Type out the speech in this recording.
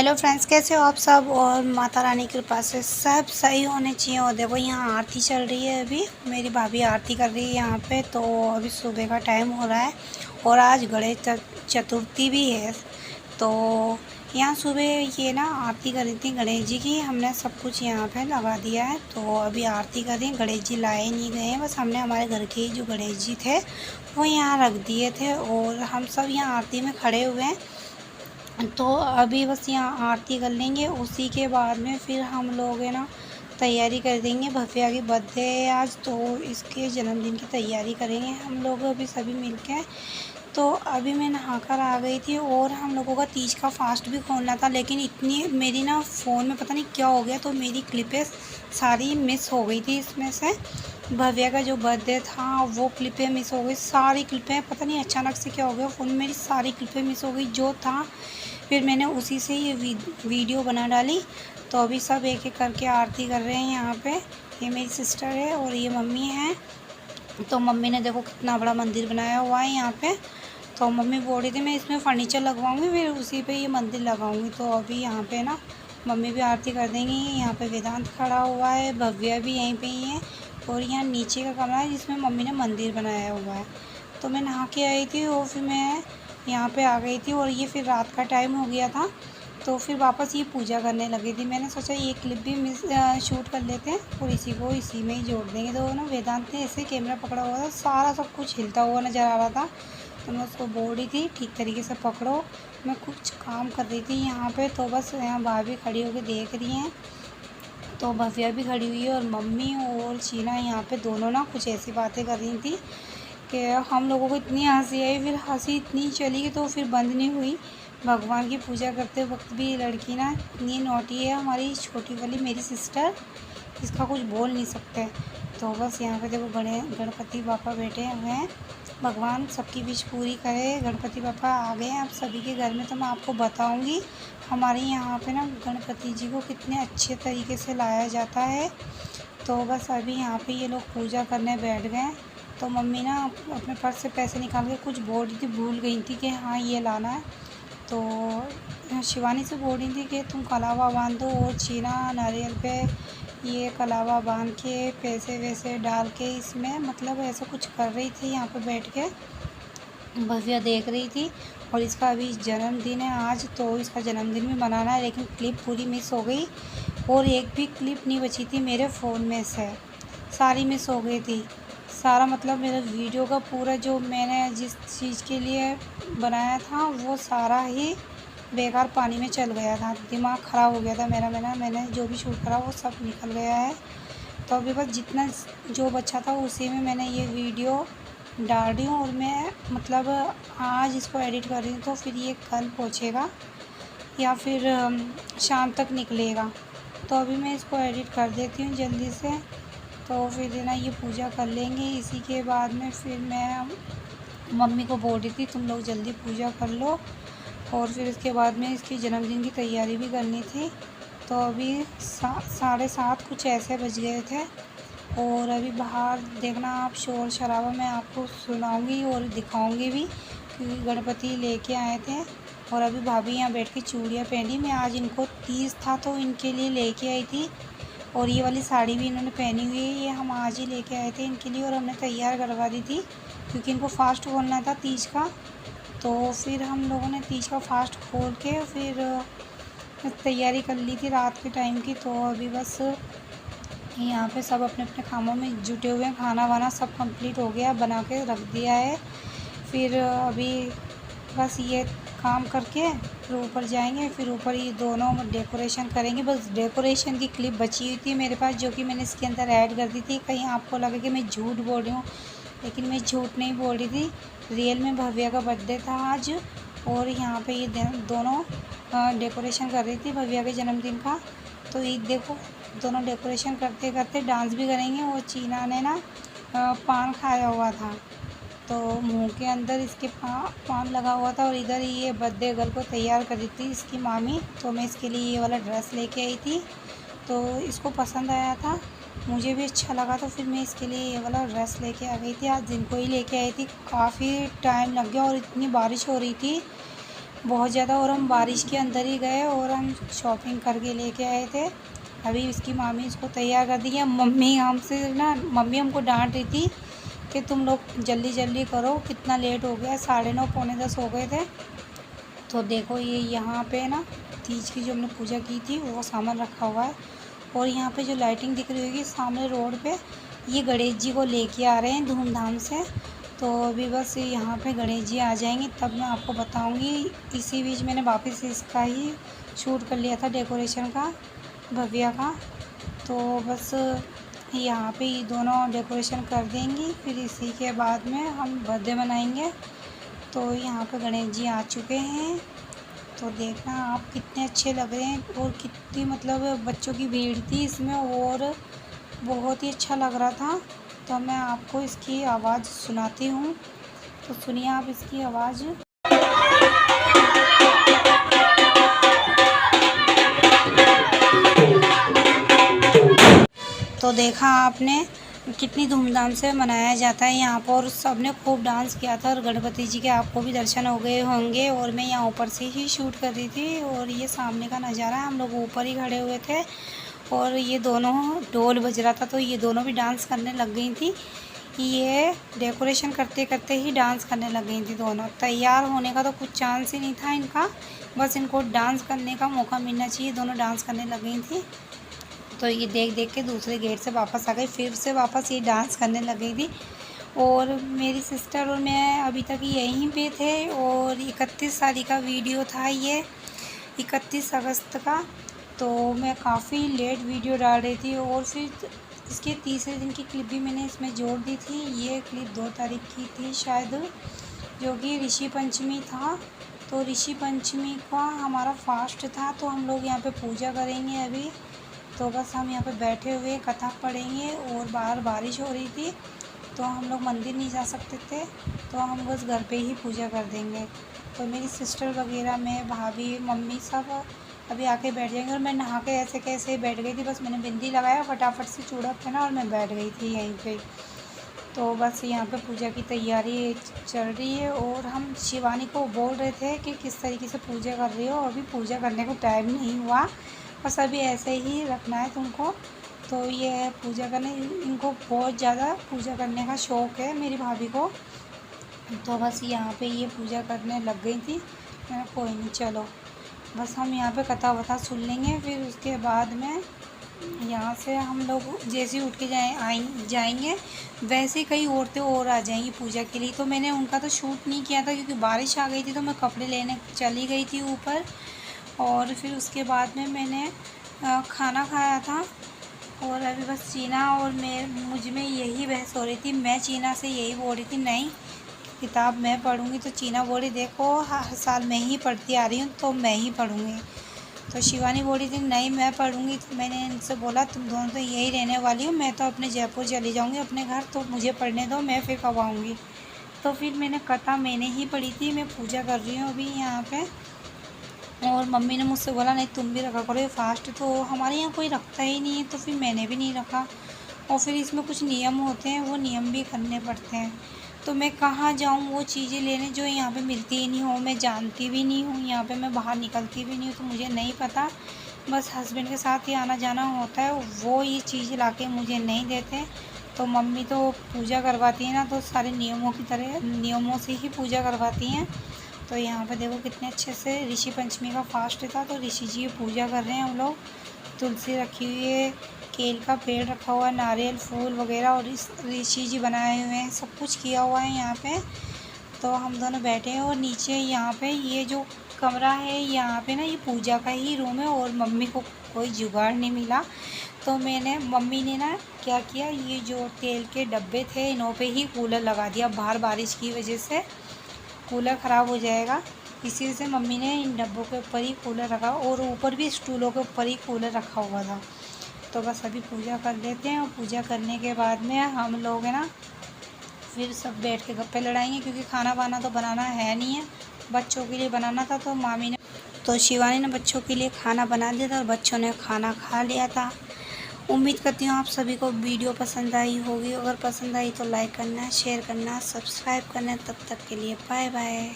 Hello friends, कैसे हो आप सब। और माता रानी की कृपा से सब सही होने चाहिए। और देखो यहाँ आरती चल रही है, अभी मेरी भाभी आरती कर रही है यहाँ पे। तो अभी सुबह का टाइम हो रहा है और आज गणेश चतुर्थी भी है। तो यहाँ सुबह ये ना आरती कर रही थी गणेश जी की। हमने सब कुछ यहाँ पे लगा दिया है, तो अभी आरती कर रही हैं। गणेश जी लाए नहीं गए हैं, बस हमने हमारे घर के ही जो गणेश जी थे वो यहाँ रख दिए थे और हम सब यहाँ आरती में खड़े हुए हैं। तो अभी बस यहाँ आरती कर लेंगे, उसी के बाद में फिर हम लोग है ना तैयारी कर देंगे। भव्या की बर्थडे है आज, तो इसके जन्मदिन की तैयारी करेंगे हम लोग अभी सभी मिलके। तो अभी मैं नहाकर आ गई थी और हम लोगों का तीज का फास्ट भी खोलना था, लेकिन इतनी मेरी ना फ़ोन में पता नहीं क्या हो गया, तो मेरी क्लिपें सारी मिस हो गई थी। इसमें से भव्या का जो बर्थडे था वो क्लिपें मिस हो गई, सारी क्लिपें। पता नहीं अचानक से क्या हो गया, फ़ोन में मेरी सारी क्लिपें मिस हो गई जो था। फिर मैंने उसी से ये वीडियो बना डाली। तो अभी सब एक एक करके आरती कर रहे हैं यहाँ पे। ये मेरी सिस्टर है और ये मम्मी है। तो मम्मी ने देखो कितना बड़ा मंदिर बनाया हुआ है यहाँ पे। तो मम्मी बोल रही थी मैं इसमें फ़र्नीचर लगवाऊंगी, फिर उसी पे ये मंदिर लगाऊंगी। तो अभी यहाँ पे ना मम्मी भी आरती कर देंगी। यहाँ पे वेदांत खड़ा हुआ है, भव्या भी यहीं पे ही है। और यहाँ नीचे का कमरा है जिसमें मम्मी ने मंदिर बनाया हुआ है। तो मैं नहा के आई थी और फिर मैं यहाँ पे आ गई थी और ये फिर रात का टाइम हो गया था। तो फिर वापस ये पूजा करने लगी थी। मैंने सोचा ये क्लिप भी शूट कर लेते हैं और इसी को इसी में ही जोड़ देंगे। तो ना वेदांत ने ऐसे कैमरा पकड़ा हुआ था, सारा सब कुछ हिलता हुआ नज़र आ रहा था। तो मैं उसको बोल रही थी ठीक तरीके से पकड़ो। मैं कुछ काम कर रही थी यहाँ पे, तो बस यहाँ भाभी खड़ी होकर देख रही हैं। तो भव्या भी खड़ी हुई है और मम्मी और शीना यहाँ पे दोनों ना कुछ ऐसी बातें कर रही थी कि हम लोगों को इतनी हंसी आई, फिर हंसी इतनी चली गई तो फिर बंद नहीं हुई। भगवान की पूजा करते वक्त भी लड़की ना इतनी नॉटी है, हमारी छोटी वाली मेरी सिस्टर, इसका कुछ बोल नहीं सकते। तो बस यहाँ पे देखो गणपति बापा बैठे हुए हैं। भगवान सबकी विश पूरी करे। गणपति बापा आ गए हैं अब सभी के घर में। तो मैं आपको बताऊँगी हमारे यहाँ पे ना गणपति जी को कितने अच्छे तरीके से लाया जाता है। तो बस अभी यहाँ पे ये लोग पूजा करने बैठ गए। तो मम्मी ना अपने पर्स से पैसे निकाल के कुछ बोल रही थी, भूल गई थी कि हाँ ये लाना है। तो शिवानी से बोल रही थी कि तुम कलावा बांध दो और छीना नारियल पे ये कलावा बांध के पैसे वैसे डाल के इसमें, मतलब ऐसा कुछ कर रही थी यहाँ पे बैठ के। भव्या देख रही थी और इसका अभी जन्मदिन है आज, तो इसका जन्मदिन भी मनाना है। लेकिन क्लिप पूरी मिस हो गई और एक भी क्लिप नहीं बची थी मेरे फ़ोन में से, सारी मिस हो गई थी। सारा मतलब मेरा वीडियो का पूरा जो मैंने जिस चीज़ के लिए बनाया था वो सारा ही बेकार पानी में चल गया था। दिमाग ख़राब हो गया था मेरा। मैंने जो भी शूट करा वो सब निकल गया है। तो अभी बस जितना जो बचा था उसी में मैंने ये वीडियो डाल रही हूँ। और मैं मतलब आज इसको एडिट कर रही हूँ, तो फिर ये कल पहुँचेगा या फिर शाम तक निकलेगा। तो अभी मैं इसको एडिट कर देती हूँ जल्दी से। तो फिर ना ये पूजा कर लेंगे। इसी के बाद में फिर मैं मम्मी को बोल रही थी तुम लोग जल्दी पूजा कर लो, और फिर इसके बाद में इसकी जन्मदिन की तैयारी भी करनी थी। तो अभी 7:30 कुछ ऐसे बज गए थे। और अभी बाहर देखना आप, शोर शराबा मैं आपको सुनाऊंगी और दिखाऊंगी भी, क्योंकि गणपति लेके आए थे। और अभी भाभी यहाँ बैठ के चूड़ियाँ पहनी। मैं आज इनको तीज था तो इनके लिए लेके आई थी। और ये वाली साड़ी भी इन्होंने पहनी हुई है, ये हम आज ही लेके आए थे इनके लिए और हमने तैयार करवा दी थी क्योंकि इनको फास्ट खोलना था तीज का। तो फिर हम लोगों ने तीज का फास्ट खोल के फिर तैयारी कर ली थी रात के टाइम की। तो अभी बस यहाँ पे सब अपने अपने कामों में जुटे हुए हैं। खाना वाना सब कंप्लीट हो गया, बना के रख दिया है। फिर अभी बस ये काम करके फिर ऊपर जाएंगे, फिर ऊपर ये दोनों डेकोरेशन करेंगे। बस डेकोरेशन की क्लिप बची हुई थी मेरे पास, जो कि मैंने इसके अंदर ऐड कर दी थी। कहीं आपको लगे कि मैं झूठ बोल रही हूँ, लेकिन मैं झूठ नहीं बोल रही थी। रियल में भव्या का बर्थडे था आज और यहाँ पे ये दोनों डेकोरेशन कर रही थी भव्या के जन्मदिन का। तो ये देखो दोनों डेकोरेशन करते करते डांस भी करेंगे। और चीना ने ना पान खाया हुआ था, तो मुंह के अंदर इसके पान लगा हुआ था। और इधर ये बर्थडे गर्ल को तैयार कर रही थी इसकी मामी। तो मैं इसके लिए ये वाला ड्रेस लेके आई थी, तो इसको पसंद आया था, मुझे भी अच्छा लगा। तो फिर मैं इसके लिए ये वाला ड्रेस लेके आ गई थी। आज दिन को ही लेके आई थी, काफ़ी टाइम लग गया और इतनी बारिश हो रही थी बहुत ज़्यादा। और हम बारिश के अंदर ही गए और हम शॉपिंग करके लेके आए थे। अभी इसकी मामी इसको तैयार कर दी है। मम्मी हमको डांट रही थी कि तुम लोग जल्दी जल्दी करो, कितना लेट हो गया, 9:30 पौने 10 हो गए थे। तो देखो ये यहाँ पे ना तीज की जो हमने पूजा की थी वो सामान रखा हुआ है। और यहाँ पे जो लाइटिंग दिख रही होगी सामने रोड पे, ये गणेश जी को लेके आ रहे हैं धूमधाम से। तो अभी बस यहाँ पे गणेश जी आ जाएंगे तब मैं आपको बताऊँगी। इसी बीच मैंने वापस इसका ही शूट कर लिया था डेकोरेशन का, भव्या का। तो बस यहाँ पे ये दोनों डेकोरेशन कर देंगी, फिर इसी के बाद में हम बर्थडे मनाएंगे। तो यहाँ पे गणेश जी आ चुके हैं। तो देखना आप कितने अच्छे लग रहे हैं और कितनी मतलब बच्चों की भीड़ थी इसमें और बहुत ही अच्छा लग रहा था। तो मैं आपको इसकी आवाज़ सुनाती हूँ, तो सुनिए आप इसकी आवाज़। तो देखा आपने कितनी धूमधाम से मनाया जाता है यहाँ पर, और सब ने खूब डांस किया था। और गणपति जी के आपको भी दर्शन हो गए होंगे। और मैं यहाँ ऊपर से ही शूट कर रही थी और ये सामने का नज़ारा, हम लोग ऊपर ही खड़े हुए थे। और ये दोनों ढोल बज रहा था तो ये दोनों भी डांस करने लग गई थी। ये डेकोरेशन करते करते ही डांस करने लग गई थी दोनों। तैयार होने का तो कुछ चांस ही नहीं था इनका, बस इनको डांस करने का मौका मिलना चाहिए। दोनों डांस करने लग गई थी। तो ये देख देख के दूसरे गेट से वापस आ गई, फिर से वापस ये डांस करने लग गई थी। और मेरी सिस्टर और मैं अभी तक यहीं पे थे। और 31 तारीख का वीडियो था ये, 31 अगस्त का। तो मैं काफ़ी लेट वीडियो डाल रही थी। और फिर इसके तीसरे दिन की क्लिप भी मैंने इसमें जोड़ दी थी। ये क्लिप 2 तारीख की थी शायद, जो कि ऋषि पंचमी था। तो ऋषि पंचमी का हमारा फास्ट था, तो हम लोग यहाँ पे पूजा करेंगे अभी। तो बस हम यहाँ पे बैठे हुए कथा पढ़ेंगे और बाहर बारिश हो रही थी तो हम लोग मंदिर नहीं जा सकते थे, तो हम बस घर पे ही पूजा कर देंगे। तो मेरी सिस्टर वगैरह, मैं, भाभी, मम्मी सब अभी आके बैठ जाएंगे। और मैं नहा के ऐसे कैसे बैठ गई थी, बस मैंने बिंदी लगाया, फटाफट से चूड़ा पहना और मैं बैठ गई थी यहीं पे। तो बस यहाँ पे पूजा की तैयारी चल रही है। और हम शिवानी को बोल रहे थे कि किस तरीके से पूजा कर रही हो, अभी पूजा करने को टाइम नहीं हुआ, बस अभी ऐसे ही रखना है तुमको। तो ये पूजा करने, इनको बहुत ज़्यादा पूजा करने का शौक़ है मेरी भाभी को। तो बस यहाँ पे ये पूजा करने लग गई थी। मैंने कोई नहीं, चलो बस हम यहाँ पे कथा वथा सुन लेंगे, फिर उसके बाद में यहाँ से हम लोग जैसे ही उठ के जाएंगे वैसे ही कई औरतें और आ जाएंगी पूजा के लिए। तो मैंने उनका तो शूट नहीं किया था क्योंकि बारिश आ गई थी, तो मैं कपड़े लेने चली गई थी ऊपर। और फिर उसके बाद में मैंने खाना खाया था। और अभी बस चीना और मुझ में यही बहस हो रही थी। मैं चीना से यही बोल रही थी, नहीं किताब मैं पढ़ूँगी। तो चीना बोली देखो हर साल मैं ही पढ़ती आ रही हूँ तो मैं ही पढ़ूँगी। तो शिवानी बोली थी नहीं मैं पढ़ूँगी। तो मैंने इनसे बोला तुम दोनों तो यही रहने वाली हो, मैं तो अपने जयपुर चली जाऊँगी अपने घर, तो मुझे पढ़ने दो, मैं फिर कब आऊँगी। तो फिर मैंने कथा मैंने ही पढ़ी थी। मैं पूजा कर रही हूँ अभी यहाँ पे। और मम्मी ने मुझसे बोला नहीं तुम भी रखा करो ये फास्ट, तो हमारे यहाँ कोई रखता ही नहीं है, तो फिर मैंने भी नहीं रखा। और फिर इसमें कुछ नियम होते हैं, वो नियम भी करने पड़ते हैं। तो मैं कहाँ जाऊँ वो चीज़ें लेने जो यहाँ पे मिलती ही नहीं हो, मैं जानती भी नहीं हूँ, यहाँ पे मैं बाहर निकलती भी नहीं हूँ, तो मुझे नहीं पता। बस हस्बैंड के साथ ही आना जाना होता है, वो ये चीज़ ला के मुझे नहीं देते। तो मम्मी तो पूजा करवाती है ना, तो सारे नियमों की तरह नियमों से ही पूजा करवाती हैं। तो यहाँ पे देखो कितने अच्छे से ऋषि पंचमी का फास्ट था, तो ऋषि जी की पूजा कर रहे हैं हम लोग। तुलसी रखी हुई है, केल का पेड़ रखा हुआ है, नारियल फूल वगैरह, और इस ऋषि जी बनाए हुए हैं, सब कुछ किया हुआ है यहाँ पे। तो हम दोनों बैठे हैं। और नीचे यहाँ पे ये जो कमरा है यहाँ पे ना, ये पूजा का ही रूम है। और मम्मी को कोई जुगाड़ नहीं मिला, तो मम्मी ने ना क्या किया, ये जो तेल के डब्बे थे इन्हों पे ही कूलर लगा दिया। बाहर बारिश की वजह से कूलर ख़राब हो जाएगा, इसी वजह से मम्मी ने इन डब्बों के ऊपर ही कूलर रखा, और ऊपर भी स्टूलों के ऊपर ही कूलर रखा हुआ था। तो बस अभी पूजा कर लेते हैं, और पूजा करने के बाद में हम लोग है ना फिर सब बैठ के गप्पे लड़ाएंगे, क्योंकि खाना वाना तो बनाना है नहीं है, बच्चों के लिए बनाना था। तो शिवानी ने बच्चों के लिए खाना बना दिया था और बच्चों ने खाना खा लिया था। उम्मीद करती हूँ आप सभी को वीडियो पसंद आई होगी। अगर पसंद आई तो लाइक करना, शेयर करना, सब्सक्राइब करना। तब तक के लिए बाय बाय।